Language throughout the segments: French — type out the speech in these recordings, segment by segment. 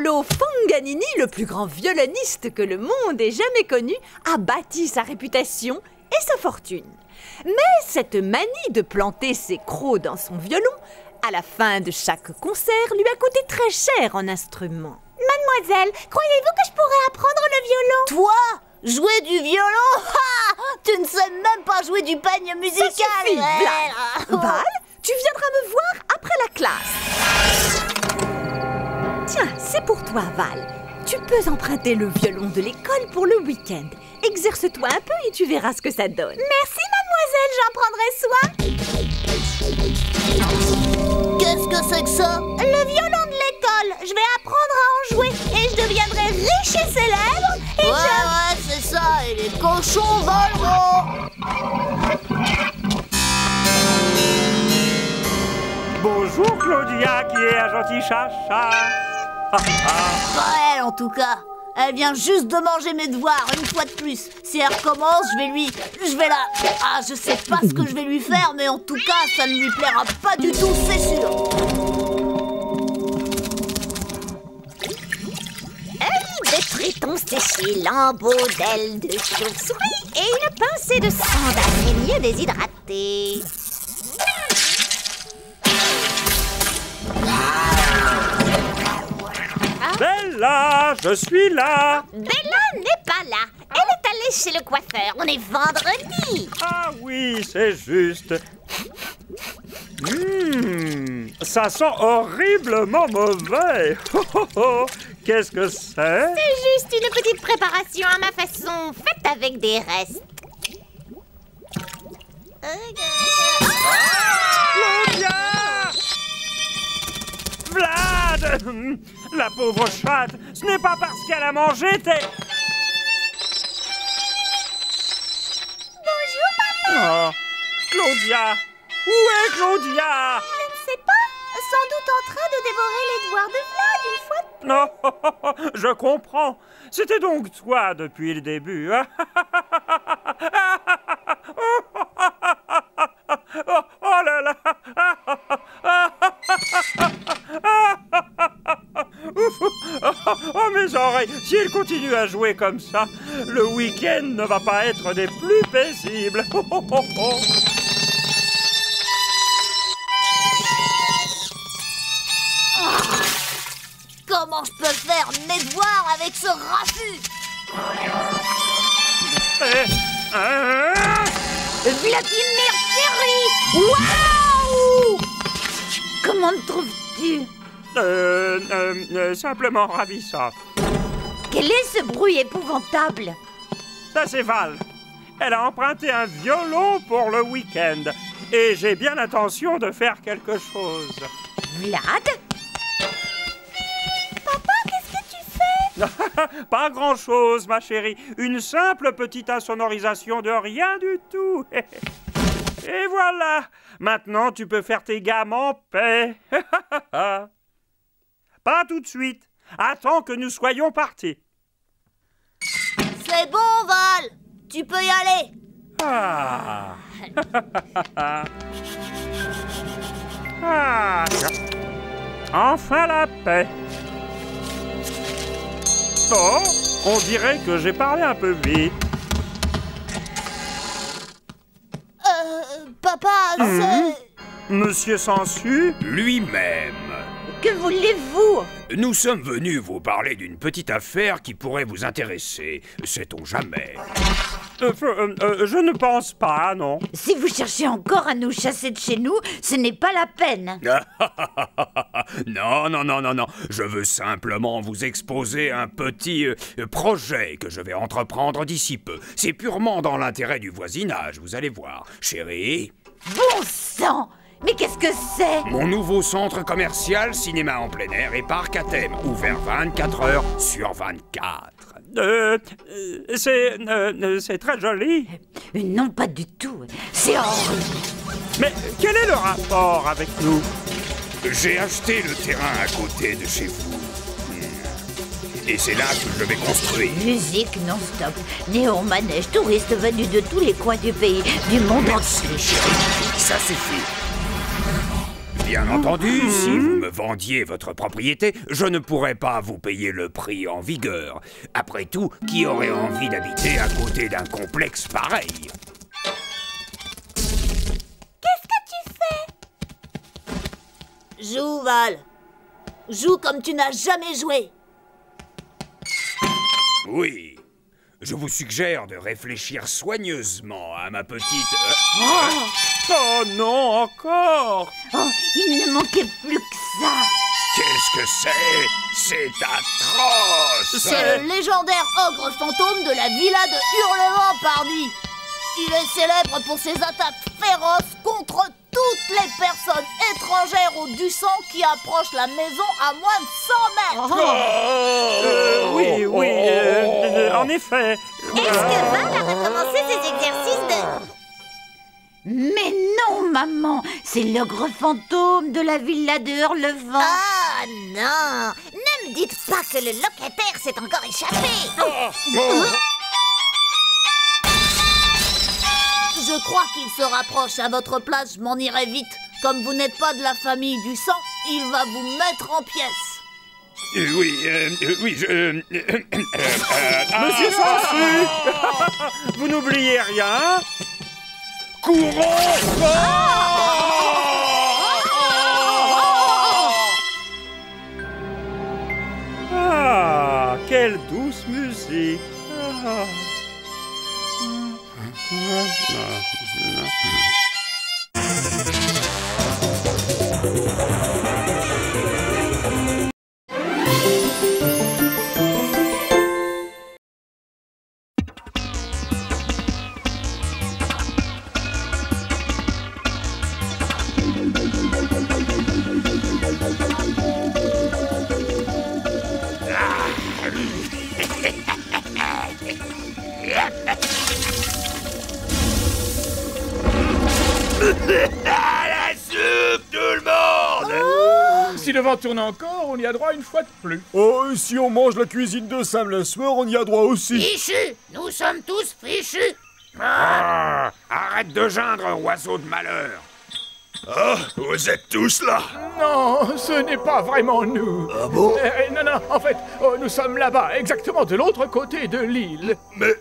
Paolo Fanganini, le plus grand violoniste que le monde ait jamais connu, a bâti sa réputation et sa fortune. Mais cette manie de planter ses crocs dans son violon, à la fin de chaque concert, lui a coûté très cher en instruments. Mademoiselle, croyez-vous que je pourrais apprendre le violon? Toi? Jouer du violon? Ha! Tu ne sais même pas jouer du peigne musical. Ça suffit, Vlad. Val, tu viendras me voir après la classe. Tiens, c'est pour toi, Val. Tu peux emprunter le violon de l'école pour le week-end. Exerce-toi un peu et tu verras ce que ça donne. Merci, mademoiselle, j'en prendrai soin. Qu'est-ce que c'est que ça? Le violon de l'école. Je vais apprendre à en jouer et je deviendrai riche et célèbre. Et ouais, c'est ça, et les cochons voleront. Bonjour Claudia, qui est un gentil chacha. Pas elle en tout cas. Elle vient juste de manger mes devoirs, une fois de plus. Si elle recommence, je vais la... Ah, je sais pas ce que je vais lui faire, mais en tout cas, ça ne lui plaira pas du tout, c'est sûr. de tritons séchés, lambeaux d'ailes de chauve-souris et une pincée de sang d'araignée déshydratée. Bella, je suis là. Bella n'est pas là. Elle est allée chez le coiffeur. On est vendredi. Ah oui, c'est juste. Ça sent horriblement mauvais. Qu'est-ce que c'est? C'est juste une petite préparation à ma façon, faite avec des restes. Claudia! Vlad! La pauvre chatte, ce n'est pas parce qu'elle a mangé tes... Bonjour, papa. Oh, Claudia! Où est Claudia? Je ne sais pas. Sans doute en train de dévorer les devoirs de Vlad une fois de plus. Non, je comprends. C'était donc toi depuis le début. Oh là là! Oh mes oreilles! Si elle continue à jouer comme ça, le week-end ne va pas être des plus paisibles. Comment je peux faire mes devoirs avec ce raffut? Vladimir chéri! Waouh! Comment te trouves-tu? Simplement ravissant. Quel est ce bruit épouvantable? Ça, c'est Val. Elle a emprunté un violon pour le week-end. Et j'ai bien l'intention de faire quelque chose. Vlad? Papa, qu'est-ce que tu fais? Pas grand-chose, ma chérie. Une simple petite insonorisation de rien du tout. Et voilà. Maintenant, tu peux faire tes gammes en paix. Pas tout de suite. Attends que nous soyons partis. C'est bon, Val. Tu peux y aller. Ah. Ah. Enfin la paix. Oh, on dirait que j'ai parlé un peu vite. Papa, c'est... Monsieur Sansu? Lui-même. Que voulez-vous? Nous sommes venus vous parler d'une petite affaire qui pourrait vous intéresser. Sait-on jamais? Je ne pense pas, non. Si vous cherchez encore à nous chasser de chez nous, ce n'est pas la peine. Non. Je veux simplement vous exposer un petit projet que je vais entreprendre d'ici peu. C'est purement dans l'intérêt du voisinage, vous allez voir. Chérie? Bon sang! Mais qu'est-ce que c'est? Mon nouveau centre commercial, cinéma en plein air et parc à thème, ouvert 24 heures sur 24. C'est très joli. Non, pas du tout. C'est horrible. Mais quel est le rapport avec nous? J'ai acheté le terrain à côté de chez vous. Et c'est là que je vais construire. Musique non-stop, néo-manège, touristes venus de tous les coins du pays, du monde entier. Merci, chérie. Ça suffit. Bien entendu, si vous me vendiez votre propriété, je ne pourrais pas vous payer le prix en vigueur. Après tout, qui aurait envie d'habiter à côté d'un complexe pareil? Qu'est-ce que tu fais? Joue, Val. Joue comme tu n'as jamais joué. Oui. Je vous suggère de réfléchir soigneusement à ma petite... Oh non, encore! Oh, il ne manquait plus que ça. Qu'est-ce que c'est? C'est atroce! C'est le légendaire ogre fantôme de la villa de Hurlement par nuit. Il est célèbre pour ses attaques féroces contre toutes les personnes étrangères ou du sang qui approchent la maison à moins de 100 mètres. Oui, en effet. Est-ce que Val a recommencé ses exercices de... Mais non, maman, c'est l'ogre fantôme de la villa de Hurlevent. Ah non! Ne me dites pas que le locataire s'est encore échappé. Je crois qu'il se rapproche. À votre place, je m'en irai vite. Comme vous n'êtes pas de la famille du sang, il va vous mettre en pièces. Oui, Monsieur Sansu! Vous n'oubliez rien? Courons! Ah, quelle douce musique! Ah. La soupe, tout le monde! Si le vent tourne encore, on y a droit une fois de plus. Oh, et si on mange la cuisine de Sam la sueur, on y a droit aussi. Fichus! Nous sommes tous fichus! Ah, arrête de geindre, oiseau de malheur! Ah, vous êtes tous là? Non, ce n'est pas vraiment nous. Ah bon? Non, en fait, nous sommes là-bas, exactement de l'autre côté de l'île. Mais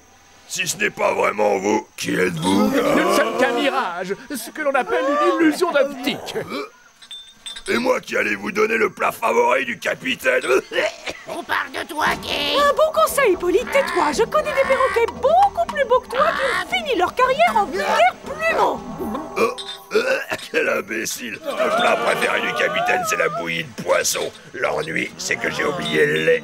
si ce n'est pas vraiment vous, qui êtes-vous? Nous ne sommes qu'un mirage, ce que l'on appelle une illusion d'optique. Et moi qui allais vous donner le plat favori du capitaine? On parle de toi, Gay! Un bon conseil, Polly, tais-toi. Je connais des perroquets beaucoup plus beaux que toi qui ont fini leur carrière en vulgaire plumeau. Oh, quel imbécile! Le plat préféré du capitaine, c'est la bouillie de poisson. L'ennui, c'est que j'ai oublié le lait.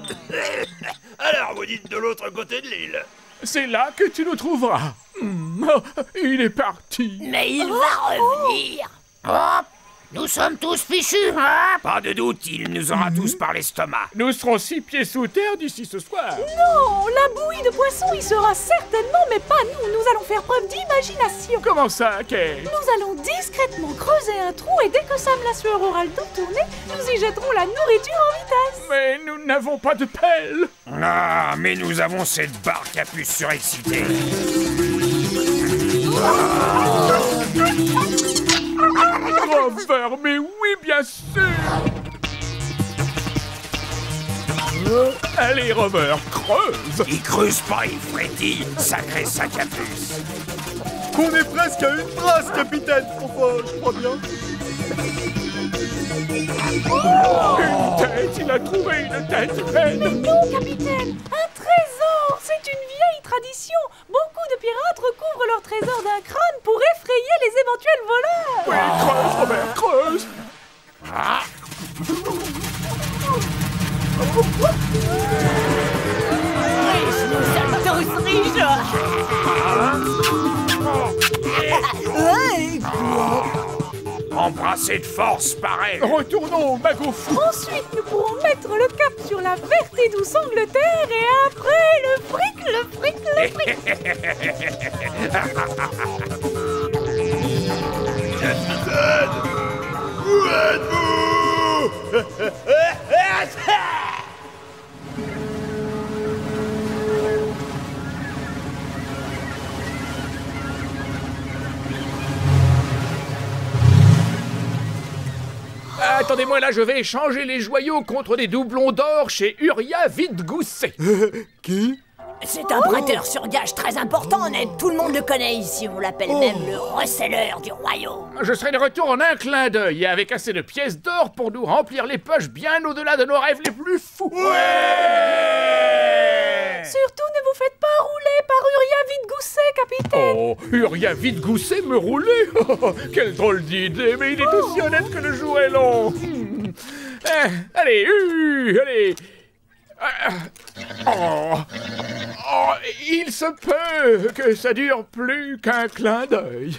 Alors, vous dites de l'autre côté de l'île? C'est là que tu nous trouveras. Il est parti. Mais il va revenir! Oh! Nous sommes tous fichus, hein? Pas de doute, il nous aura tous par l'estomac. Nous serons 6 pieds sous terre d'ici ce soir. Non, la bouillie de poisson y sera certainement, mais pas nous. Nous allons faire preuve d'imagination. Comment ça, Kate? Nous allons discrètement creuser un trou et dès que Sam la sueur aura le dos tourné, nous y jetterons la nourriture en vitesse. Mais nous n'avons pas de pelle. Ah, mais nous avons cette barque à puce surexcitée. Rover, mais oui, bien sûr. Allez, Rover, creuse. Il creuse pas, il frétille, sacré sac à puce. On est presque à une trace, capitaine. Enfin, je crois bien. Une tête, il a trouvé une tête pleine. Mais non, capitaine, un trésor. C'est une vieille tradition. Beaucoup de pirates recouvrent leur trésor d'un crâne pour effrayer les éventuels voleurs. Oui, creuse, Robert, creuse. Embrassez de force, pareil. Retournons au magot fou. Ensuite, nous pourrons mettre le cap sur la verte et douce Angleterre et après, le fric, le fric, le fric. Capitaine! Où êtes-vous? Attendez-moi là, je vais échanger les joyaux contre des doublons d'or chez Uriah Vidgousset. Qui? C'est un prêteur sur gage très important, Ned. Tout le monde le connaît ici. On l'appelle même le receleur du royaume. Je serai de retour en un clin d'œil et avec assez de pièces d'or pour nous remplir les poches bien au-delà de nos rêves les plus fous. Surtout ne vous faites pas rouler par Uriah Vidgousset, capitaine. Oh, Uriah Vidgousset me rouler. Quelle drôle d'idée, mais il est aussi honnête que le jour est long. Allez, allez. Il se peut que ça dure plus qu'un clin d'œil.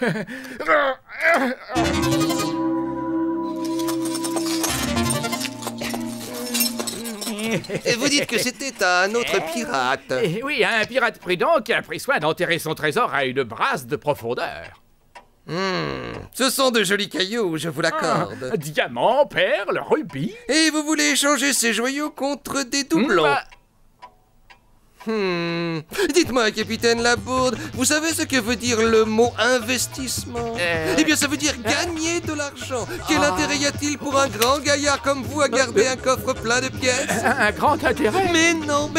Et vous dites que c'était un autre pirate. Oui, un pirate prudent qui a pris soin d'enterrer son trésor à une brasse de profondeur. Ce sont de jolis cailloux, je vous l'accorde. Diamants, perles, rubis. Et vous voulez échanger ces joyaux contre des doublons? Dites-moi, capitaine Labourde, vous savez ce que veut dire le mot investissement? Eh bien, ça veut dire gagner de l'argent. Quel intérêt y a-t-il pour un grand gaillard comme vous à garder un coffre plein de pièces? Un grand intérêt? Mais non,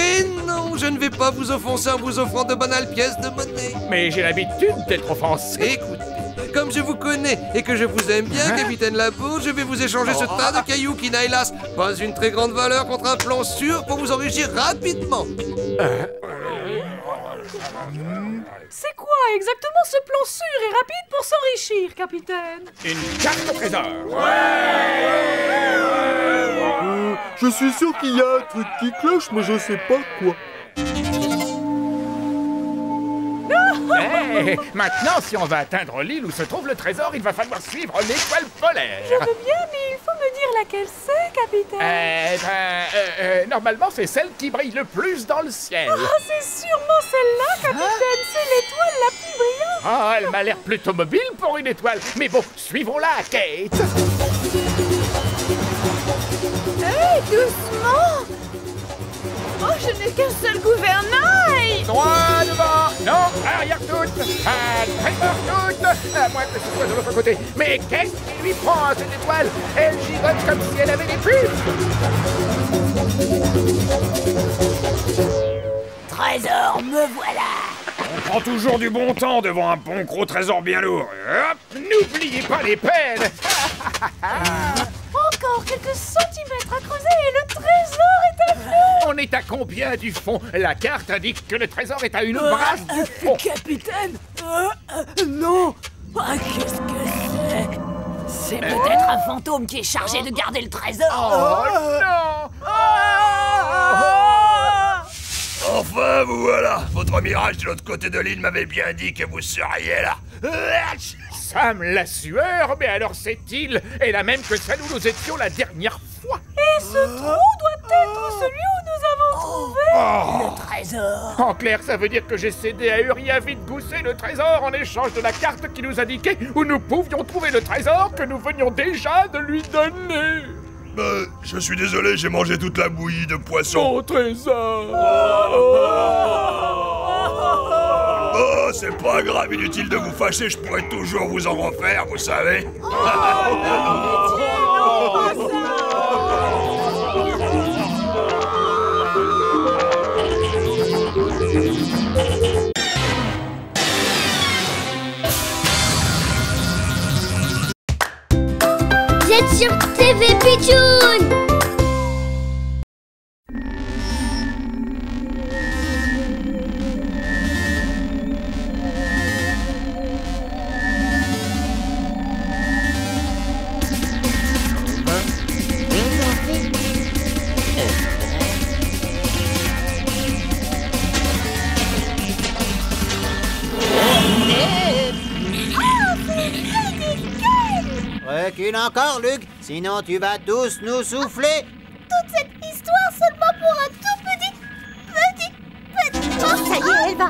je ne vais pas vous offenser en vous offrant de banales pièces de monnaie. Mais j'ai l'habitude d'être offensé. Écoutez, comme je vous connais et que je vous aime bien, capitaine Labourde, je vais vous échanger ce tas de cailloux qui n'a hélas pas une très grande valeur contre un plan sûr pour vous enrichir rapidement. C'est quoi exactement ce plan sûr et rapide pour s'enrichir, capitaine? Une carte au trésor. Je suis sûr qu'il y a un truc qui cloche, mais je sais pas quoi. Maintenant, si on va atteindre l'île où se trouve le trésor, il va falloir suivre l'étoile polaire. Je veux bien, mais il faut me dire laquelle c'est, capitaine. Normalement, c'est celle qui brille le plus dans le ciel. Ah, c'est sûrement celle-là, capitaine. C'est l'étoile la plus brillante. Ah, elle m'a l'air plutôt mobile pour une étoile. Mais bon, suivons-la, Kate. Hey, doucement. Oh, je n'ai qu'un seul gouvernail. Droit devant. Non, arrière toute. À trésor toute. À moins que ce soit de l'autre côté. Mais qu'est-ce qui lui prend à cette étoile? Elle gigote comme si elle avait des pulls. Trésor, me voilà. On prend toujours du bon temps devant un bon gros trésor bien lourd. Hop. N'oubliez pas les peines. Encore quelques centimètres à creuser et le trésor est à nous. On est à combien du fond? La carte indique que le trésor est à une brasse du fond. Capitaine non. Qu'est-ce que c'est? C'est peut-être un fantôme qui est chargé de garder le trésor. Oh non. Enfin, vous voilà. Votre mirage de l'autre côté de l'île m'avait bien dit que vous seriez là. Sam, la sueur, mais alors cette île est la même que celle où nous étions la dernière fois. Et ce trou doit être celui où nous avons trouvé le trésor. En clair, ça veut dire que j'ai cédé à Uriah Vidgousset le trésor en échange de la carte qui nous indiquait où nous pouvions trouver le trésor que nous venions déjà de lui donner. Je suis désolé, j'ai mangé toute la bouillie de poisson. Au trésor. Oh, c'est pas grave, inutile de vous fâcher, je pourrais toujours vous en refaire, vous savez. Vous êtes sur TV Pitchoun. Recule encore, Luc, sinon tu vas tous nous souffler. Toute cette histoire seulement pour un tout petit... Ça y est, elle va...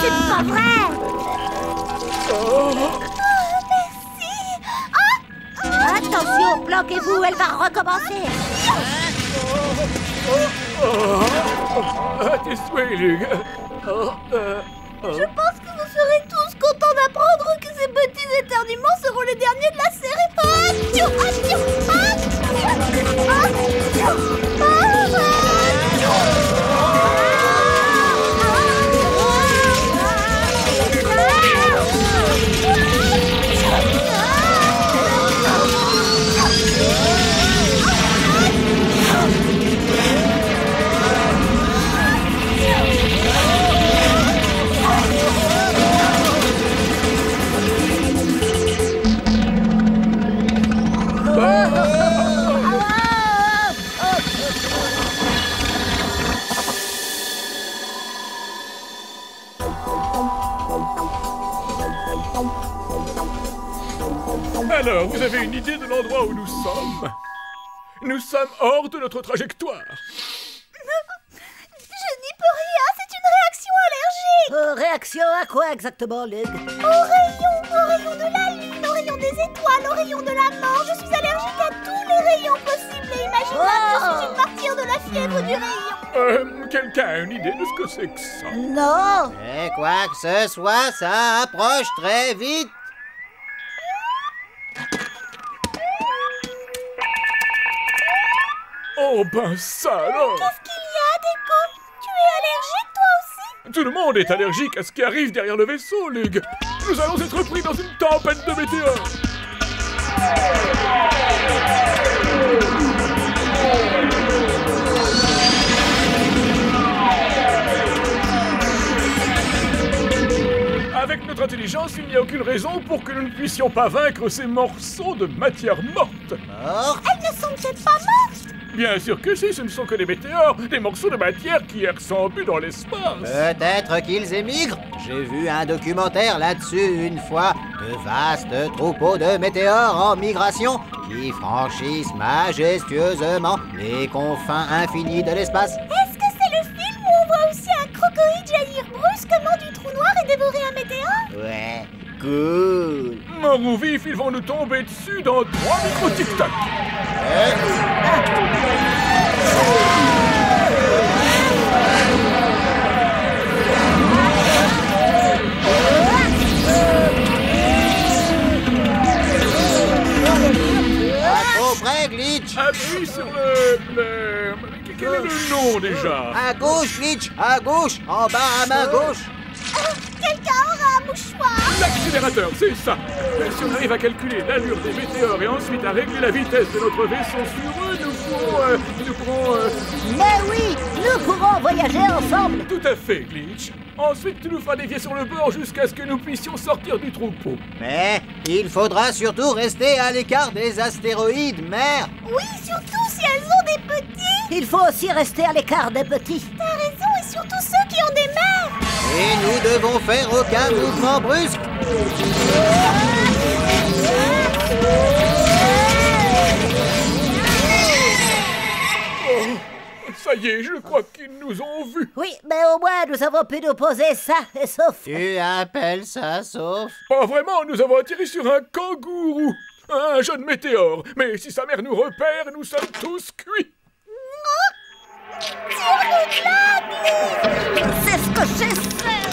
C'est pas vrai. Merci. Attention, planquez-vous, elle va recommencer. Tes souhaits, Luc. Je pense que vous serez tous contents d'apprendre que ces petits éternuements éternuements seront les derniers de la série. Alors, vous avez une idée de l'endroit où nous sommes? Nous sommes hors de notre trajectoire. Je n'y peux rien, c'est une réaction allergique. Réaction à quoi exactement, Lug? Au rayon de la lune, au rayon des étoiles, au rayon de la mort. Je suis allergique à tous les rayons possibles et imaginables. Je suis une martyre de la fièvre du rayon. Quelqu'un a une idée de ce que c'est que ça? Non. Et quoi que ce soit, ça approche très vite. Oh ben ça alors! Qu'est-ce qu'il y a, Déco? Tu es allergique toi aussi? Tout le monde est allergique à ce qui arrive derrière le vaisseau, Lug. Nous allons être pris dans une tempête de météores. Avec notre intelligence, il n'y a aucune raison pour que nous ne puissions pas vaincre ces morceaux de matière morte. Elles ne sont peut-être pas mortes. Bien sûr que si, ce ne sont que des météores, des morceaux de matière qui errent sans but dans l'espace. Peut-être qu'ils émigrent. J'ai vu un documentaire là-dessus une fois. De vastes troupeaux de météores en migration qui franchissent majestueusement les confins infinis de l'espace. Est-ce que c'est le film où on voit aussi un crocodile jaillir brusquement du trou noir et dévorer un météore? Ouais, cool. Morts ou vifs, ils vont nous tomber dessus dans 3 micro-tic-tac. Trop près, Glitch. Appuie sur le... Quel est le nom déjà? À gauche, Glitch. À gauche. En bas à main gauche. Quelqu'un aura un mouchoir? L'accélérateur, c'est ça. Si on arrive à calculer l'allure des météores et ensuite à régler la vitesse de notre vaisseau sur eux, nous pourrons... Mais oui, nous pourrons voyager ensemble. Tout à fait, Glitch. Ensuite, tu nous feras dévier sur le bord jusqu'à ce que nous puissions sortir du troupeau. Mais il faudra surtout rester à l'écart des astéroïdes, mère. Oui, surtout si elles ont des petits. Il faut aussi rester à l'écart des petits. T'as raison, et surtout ceux qui ont des mères. Et nous devons faire aucun mouvement brusque. Ça y est, je crois qu'ils nous ont vus. Oui, mais au moins nous avons pu nous poser ça et sauf. Tu appelles ça sauf? Pas vraiment, nous avons atterri sur un kangourou. Un jeune météore. Mais si sa mère nous repère, nous sommes tous cuits. C'est ce que j'essaie.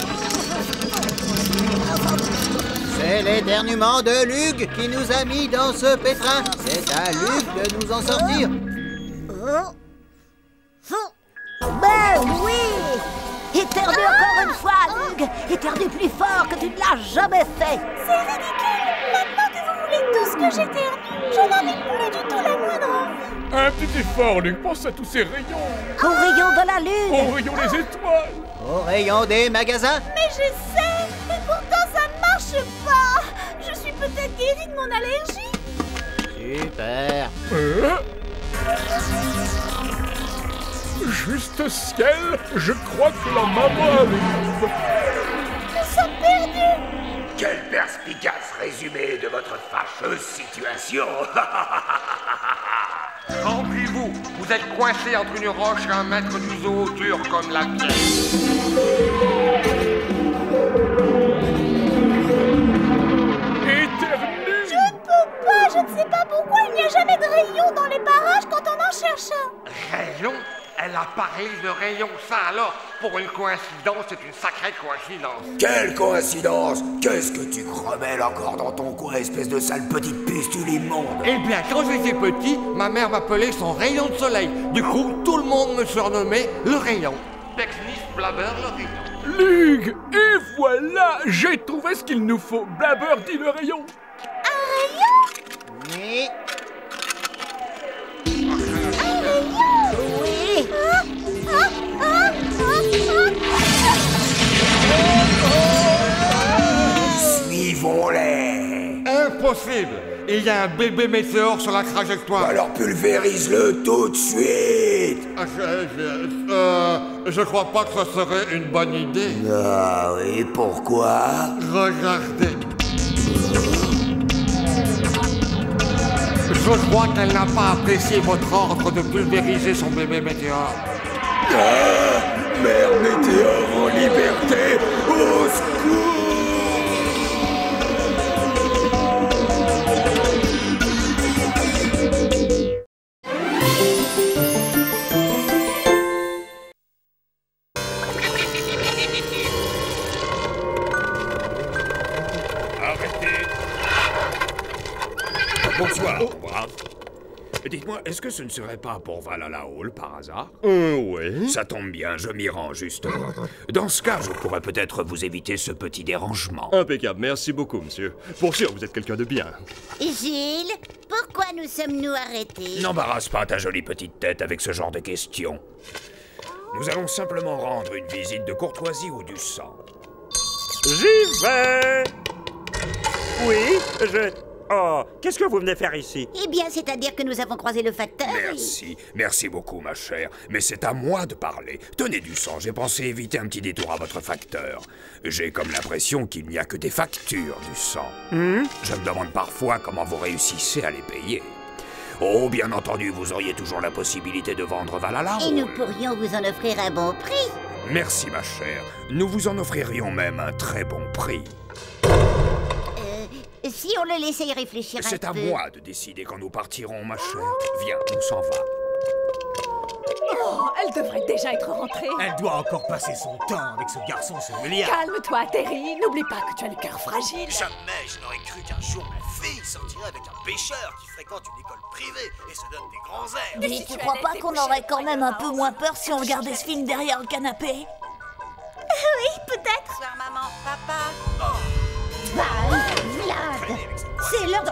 C'est l'éternuement de Lug qui nous a mis dans ce pétrin. C'est à Lug de nous en sortir. Ben oui! Éternue encore une fois, Lug! Éternue plus fort que tu ne l'as jamais fait! C'est ridicule! Maintenant que vous voulez tous que j'éternue, je n'en ai plus du tout la moindre envie! Un petit effort, Lug, pense à tous ces rayons! Aux rayons de la lune! Aux rayons des étoiles! Au rayon des magasins? Mais je sais! Et pourtant ça ne marche pas! Je suis peut-être guérie de mon allergie! Super! Juste ciel, je crois que la maman arrive. Nous sommes perdus. Quel perspicace résumé de votre fâcheuse situation. Rentrez-vous, vous êtes coincé entre une roche et un mètre du zoo dur comme la pierre. Éternue! Je ne peux pas, je ne sais pas pourquoi il n'y a jamais de rayon dans les parages quand on en cherche un. Rayon? Elle apparaît parler de rayon. Ça alors, pour une coïncidence, c'est une sacrée coïncidence. Quelle coïncidence! Qu'est-ce que tu gromelles encore dans ton coin, espèce de sale petite pustule immonde? Eh bien, quand j'étais petit, ma mère m'appelait son rayon de soleil. Du coup, tout le monde me surnommait le rayon. Pexnis, Blabber, le rayon. Lug, et voilà, j'ai trouvé ce qu'il nous faut. Blabber dit le rayon. Oui. Oui. Suivons-les! Impossible! Il y a un bébé météore sur la trajectoire. Alors pulvérise-le tout de suite! Je crois pas que ce serait une bonne idée. Ah oui, pourquoi? Regardez. Je crois qu'elle n'a pas apprécié votre ordre de pulvériser son bébé météore. Ah, mère météore en liberté, au secours! Bonsoir, brave. Dites-moi, est-ce que ce ne serait pas pour Valhalla Hall par hasard? Oui. Ça tombe bien, je m'y rends justement. Dans ce cas, je pourrais peut-être vous éviter ce petit dérangement. Impeccable, merci beaucoup, monsieur. Pour sûr, vous êtes quelqu'un de bien. Gilles, pourquoi nous sommes-nous arrêtés? N'embarrasse pas ta jolie petite tête avec ce genre de questions. Nous allons simplement rendre une visite de courtoisie au du sang. J'y vais! Oui, Oh, qu'est-ce que vous venez faire ici? Eh bien, c'est-à-dire que nous avons croisé le facteur. Merci beaucoup, ma chère. Mais c'est à moi de parler. Tenez du sang, j'ai pensé éviter un petit détour à votre facteur. J'ai comme l'impression qu'il n'y a que des factures du sang. Je me demande parfois comment vous réussissez à les payer. Oh, bien entendu, vous auriez toujours la possibilité de vendre Valhalla. Et nous pourrions vous en offrir un bon prix. Merci, ma chère. Nous vous en offririons même un très bon prix. Si on le laissait y réfléchir un peu... C'est à moi de décider quand nous partirons, ma chère. Viens, on s'en va. Oh, elle devrait déjà être rentrée. Elle doit encore passer son temps avec ce garçon singulier. Calme-toi, Terry. N'oublie pas que tu as le cœur fragile. Jamais je n'aurais cru qu'un jour ma fille sortirait avec un pêcheur qui fréquente une école privée et se donne des grands airs. Mais tu crois pas qu'on aurait quand même un peu moins peur si on regardait ce film derrière le canapé? Oui, peut-être. Bonsoir, maman, papa. Vlad, c'est l'heure de...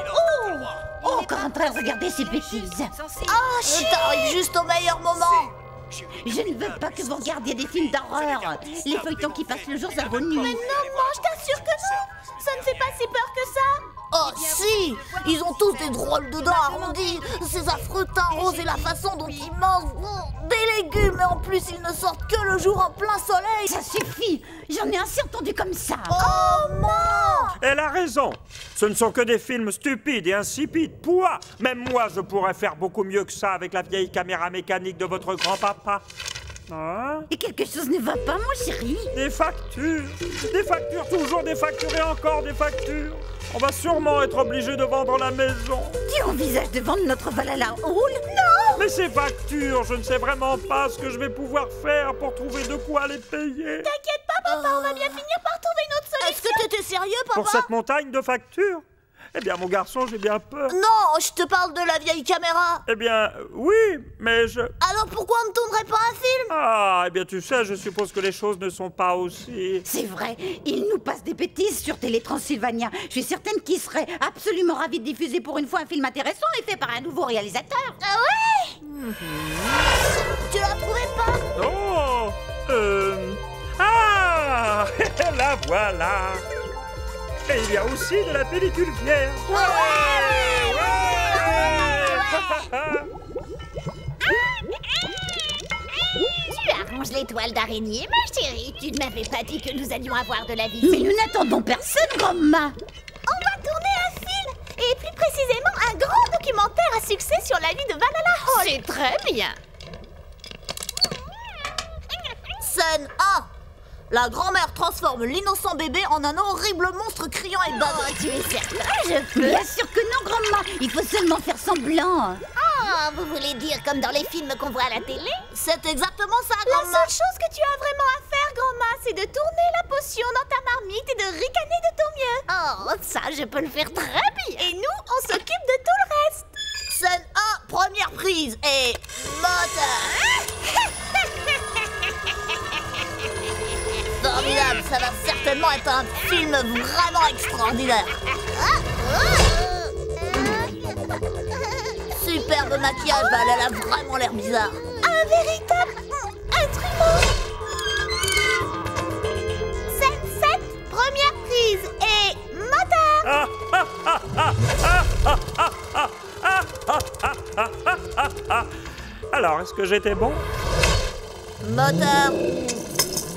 Oh, encore en train de regarder ces bêtises. Oh, t'arrives juste au meilleur moment. Je ne veux pas que vous regardiez des films d'horreur. Les feuilletons qui passent le jour, ça vaut nuit. Mais non, moi, je t'assure que non. Ça ne fait pas si peur que ça. Oh si, ils ont tous des drôles de dents arrondies, ces affreux teints roses et la façon dont ils mangent des légumes, et en plus ils ne sortent que le jour en plein soleil. Ça suffit, j'en ai assez entendu comme ça. Oh non! Elle a raison. Ce ne sont que des films stupides et insipides. Pouah! Même moi, je pourrais faire beaucoup mieux que ça avec la vieille caméra mécanique de votre grand-papa. Hein? Et quelque chose ne va pas, mon chéri. Des factures, toujours des factures et encore des factures. On va sûrement être obligé de vendre la maison. Tu envisages de vendre notre Valhalla Hall? Non! Mais ces factures, je ne sais vraiment pas ce que je vais pouvoir faire pour trouver de quoi les payer. T'inquiète pas, papa, on va bien finir par trouver une autre solution. Est-ce que t'étais sérieux, papa? Pour cette montagne de factures? Eh bien, mon garçon, j'ai bien peur. Non, je te parle de la vieille caméra. Eh bien, oui, mais je... Alors pourquoi on ne tournerait pas un film? Ah, eh bien, tu sais, je suppose que les choses ne sont pas aussi... C'est vrai, il nous passe des bêtises sur Télé Transylvania. Je suis certaine qu'il serait absolument ravi de diffuser pour une fois un film intéressant et fait par un nouveau réalisateur. Ah ouais? Tu l'as trouvé pas? Oh Ah la voilà. Et il y a aussi de la pellicule vierge. Tu arranges les toiles d'araignée, ma chérie. Tu ne m'avais pas dit que nous allions avoir de la visite. Mais nous n'attendons personne, grand-maman. On va tourner un film, et plus précisément un grand documentaire à succès sur la vie de Valhalla Hall. C'est très bien. Scène 1. La grand-mère transforme l'innocent bébé en un horrible monstre criant et baveux. Tu es certain? Je peux. Bien sûr que non, grand-mère. Il faut seulement faire semblant. Ah, Ah, vous voulez dire comme dans les films qu'on voit à la télé? C'est exactement ça, La grand-mère. seule chose que tu as vraiment à faire, grand-mère, c'est de tourner la potion dans ta marmite et de ricaner de ton mieux. Oh, ça, je peux le faire très bien. Et nous, on s'occupe de tout le reste. Scène 1, première prise et moteur. Formidable, ça va certainement être un film vraiment extraordinaire. Superbe maquillage, bah, elle a vraiment l'air bizarre. Un véritable instrument. Scène 7, première prise et moteur. Alors, est-ce que j'étais bon? Moteur.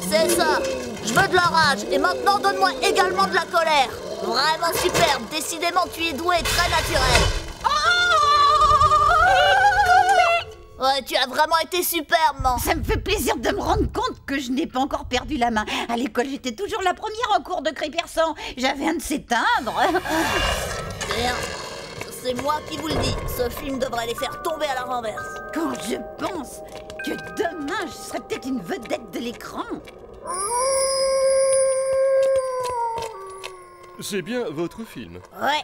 C'est ça. Je veux de la rage. Et maintenant, donne-moi également de la colère. Vraiment superbe. Décidément, tu es doué, très naturel. Ouais, tu as vraiment été superbe, man. Ça me fait plaisir de me rendre compte que je n'ai pas encore perdu la main. À l'école, j'étais toujours la première en cours de cri perçant. J'avais un de ces timbres. Merde. C'est moi qui vous le dis. Ce film devrait les faire tomber à la renverse. Quand je pense que demain, je serai peut-être une vedette de l'écran. C'est bien votre film. Ouais.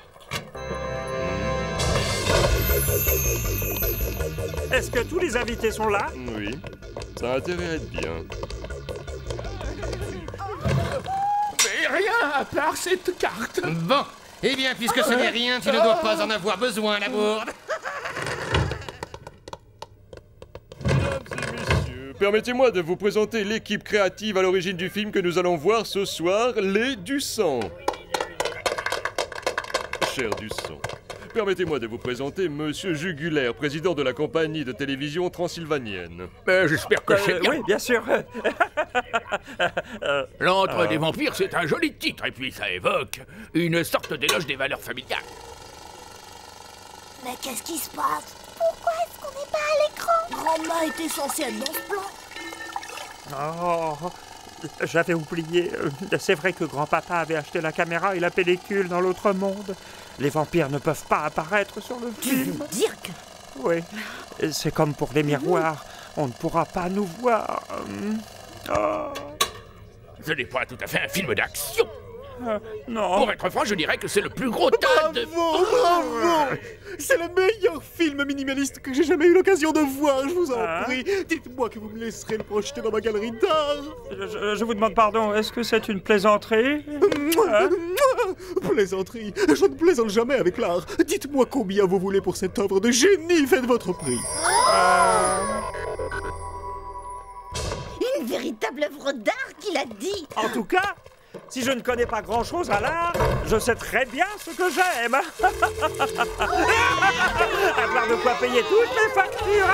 Est-ce que tous les invités sont là? Oui, ça a intérêt à être bien. Mais rien à part cette carte. Bon, eh bien, puisque ce n'est rien, tu ne dois pas en avoir besoin, la bourde. Mesdames et messieurs, permettez-moi de vous présenter l'équipe créative à l'origine du film que nous allons voir ce soir, les du sang. Cher du sang. Permettez-moi de vous présenter Monsieur Jugulaire, président de la compagnie de télévision transylvanienne. J'espère que c'est bien. Oui, bien sûr. L'antre des vampires, c'est un joli titre, et puis ça évoque une sorte d'éloge des valeurs familiales. Mais qu'est-ce qui se passe? Pourquoi est-ce qu'on n'est pas à l'écran? Grandma était censée être dans ce plan. Oh, j'avais oublié. C'est vrai que grand-papa avait acheté la caméra et la pellicule dans l'autre monde. Les vampires ne peuvent pas apparaître sur le Tu veux film. dire que... Oui, c'est comme pour les miroirs. On ne pourra pas nous voir. Oh. Ce n'est pas tout à fait un film d'action. Non. Pour être franc, je dirais que c'est le plus gros tas de... Bravo! C'est le meilleur film minimaliste que j'ai jamais eu l'occasion de voir, je vous en prie. Dites-moi que vous me laisserez le projeter dans ma galerie d'art. Je vous demande pardon, est-ce que c'est une plaisanterie? Plaisanterie, je ne plaisante jamais avec l'art. Dites-moi combien vous voulez pour cette œuvre de génie, faites votre prix. Une véritable œuvre d'art qu'il a dit. En tout cas, si je ne connais pas grand-chose à l'art, je sais très bien ce que j'aime. Avoir de quoi payer toutes mes factures.